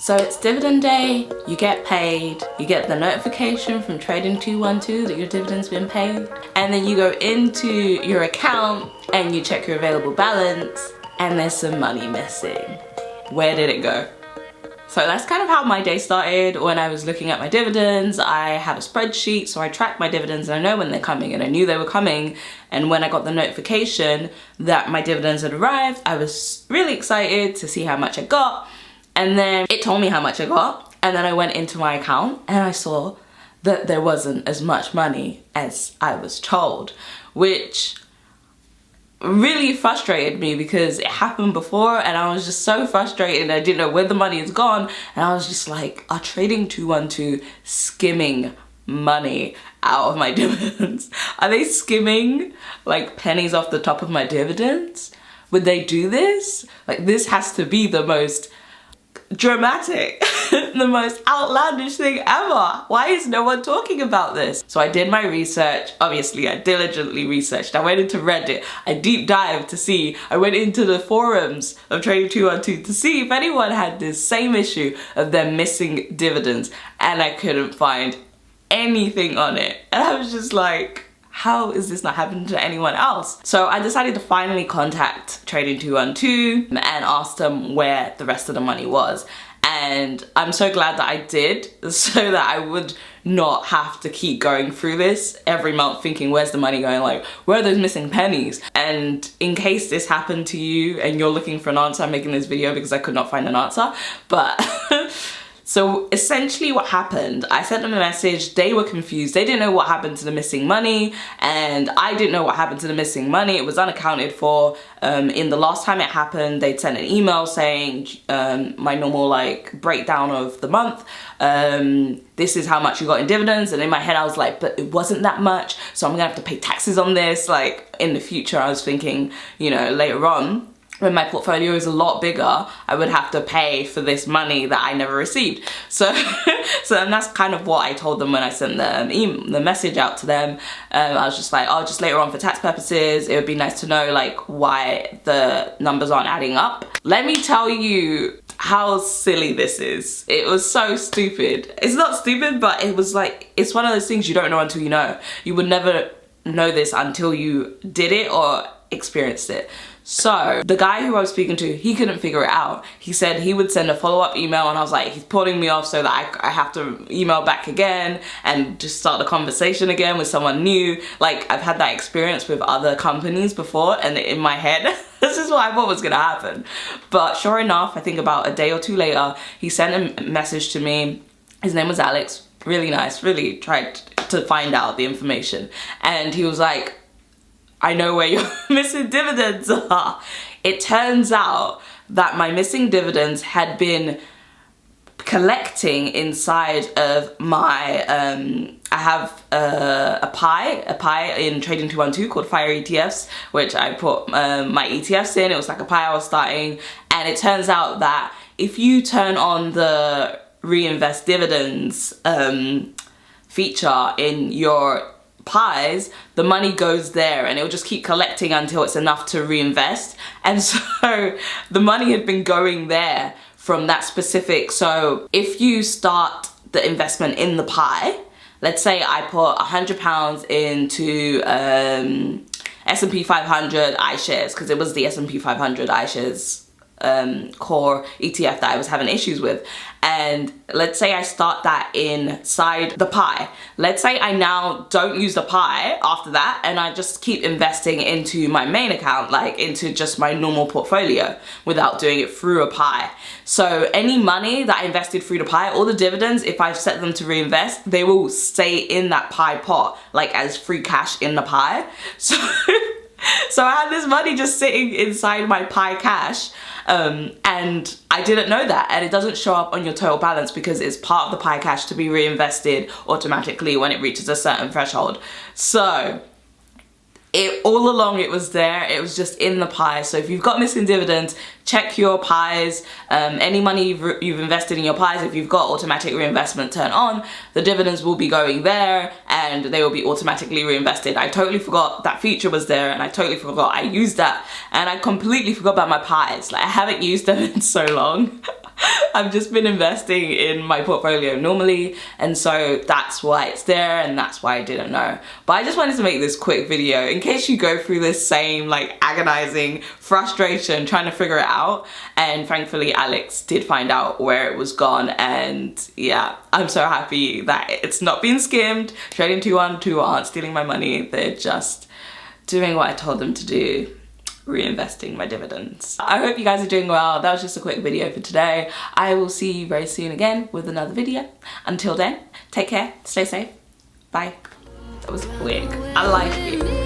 So it's dividend day, you get paid, you get the notification from Trading 212 that your dividend's been paid, and then you go into your account and you check your available balance and there's some money missing. Where did it go? So that's kind of how my day started. When I was looking at my dividends, I have a spreadsheet, so I track my dividends and I know when they're coming, and I knew they were coming. And when I got the notification that my dividends had arrived, I was really excited to see how much I got. And then it told me how much I got, and then I went into my account and I saw that there wasn't as much money as I was told, which really frustrated me because it happened before and I was just so frustrated. I didn't know where the money is gone, and I was just like, are Trading 212 skimming money out of my dividends? Are they skimming like pennies off the top of my dividends? Would they do this? Like, this has to be the most dramatic, the most outlandish thing ever. Why is no one talking about this? So I did my research. Obviously, I diligently researched. I went into Reddit. I deep dived to see. I went into the forums of Trading 212 to see if anyone had this same issue of them missing dividends, and I couldn't find anything on it. And I was just like, how is this not happening to anyone else? So I decided to finally contact Trading 212 and ask them where the rest of the money was. And I'm so glad that I did, so that I would not have to keep going through this every month thinking, where's the money going? Like, where are those missing pennies? And in case this happened to you and you're looking for an answer, I'm making this video because I could not find an answer. But so essentially what happened, I sent them a message, they were confused, they didn't know what happened to the missing money, and I didn't know what happened to the missing money. It was unaccounted for. In the last time it happened, they'd sent an email saying my normal like breakdown of the month, this is how much you got in dividends, and in my head I was like, but it wasn't that much, so I'm gonna have to pay taxes on this. Like, in the future I was thinking, you know, later on, when my portfolio is a lot bigger, I would have to pay for this money that I never received. So, and that's kind of what I told them when I sent the message out to them. I was just like, oh, just later on for tax purposes, it would be nice to know like why the numbers aren't adding up. Let me tell you how silly this is. It was so stupid. It's not stupid, but it was like, it's one of those things you don't know until you know. You would never know this until you did it or experienced it. So the guy who I was speaking to, he couldn't figure it out. He said he would send a follow-up email, and I was like, he's putting me off so that I have to email back again and just start the conversation again with someone new. Like, I've had that experience with other companies before, and in my head, this is what I thought was gonna happen. But sure enough, I think about a day or two later, he sent a message to me. His name was Alex, really nice, really tried to find out the information. And he was like, I know where your missing dividends are. It turns out that my missing dividends had been collecting inside of my, I have a pie in Trading 212 called F.I.R.E ETFs, which I put my ETFs in. It was like a pie I was starting. And it turns out that if you turn on the reinvest dividends feature in your pies, the money goes there and it'll just keep collecting until it's enough to reinvest. And so the money had been going there from that specific. So if you start the investment in the pie, let's say I put £100 into S&P 500 iShares, because it was the S&P 500 iShares core ETF that I was having issues with. And let's say I start that inside the pie. Let's say I now don't use the pie after that, and I just keep investing into my main account, like into just my normal portfolio without doing it through a pie. So any money that I invested through the pie, all the dividends, if I've set them to reinvest, they will stay in that pie pot, like as free cash in the pie. So I had this money just sitting inside my pie cash, and I didn't know that, and it doesn't show up on your total balance because it's part of the pie cash to be reinvested automatically when it reaches a certain threshold. So all along it was there, it was just in the pie. So if you've got missing dividends, check your pies. Any money you've invested in your pies, if you've got automatic reinvestment turned on, the dividends will be going there and they will be automatically reinvested. I totally forgot that feature was there, and I totally forgot I used that, and I completely forgot about my pies. Like, I haven't used them in so long. I've just been investing in my portfolio normally, and so that's why it's there, and that's why I didn't know. But I just wanted to make this quick video in case you go through this same like agonizing frustration trying to figure it out. And thankfully Alex did find out where it was gone, and yeah, I'm so happy that it's not being skimmed. Trading 212 aren't stealing my money, they're just doing what I told them to do, reinvesting my dividends. I hope you guys are doing well. That was just a quick video for today. I will see you very soon again with another video. Until then, take care, stay safe, bye. That was quick. I like it.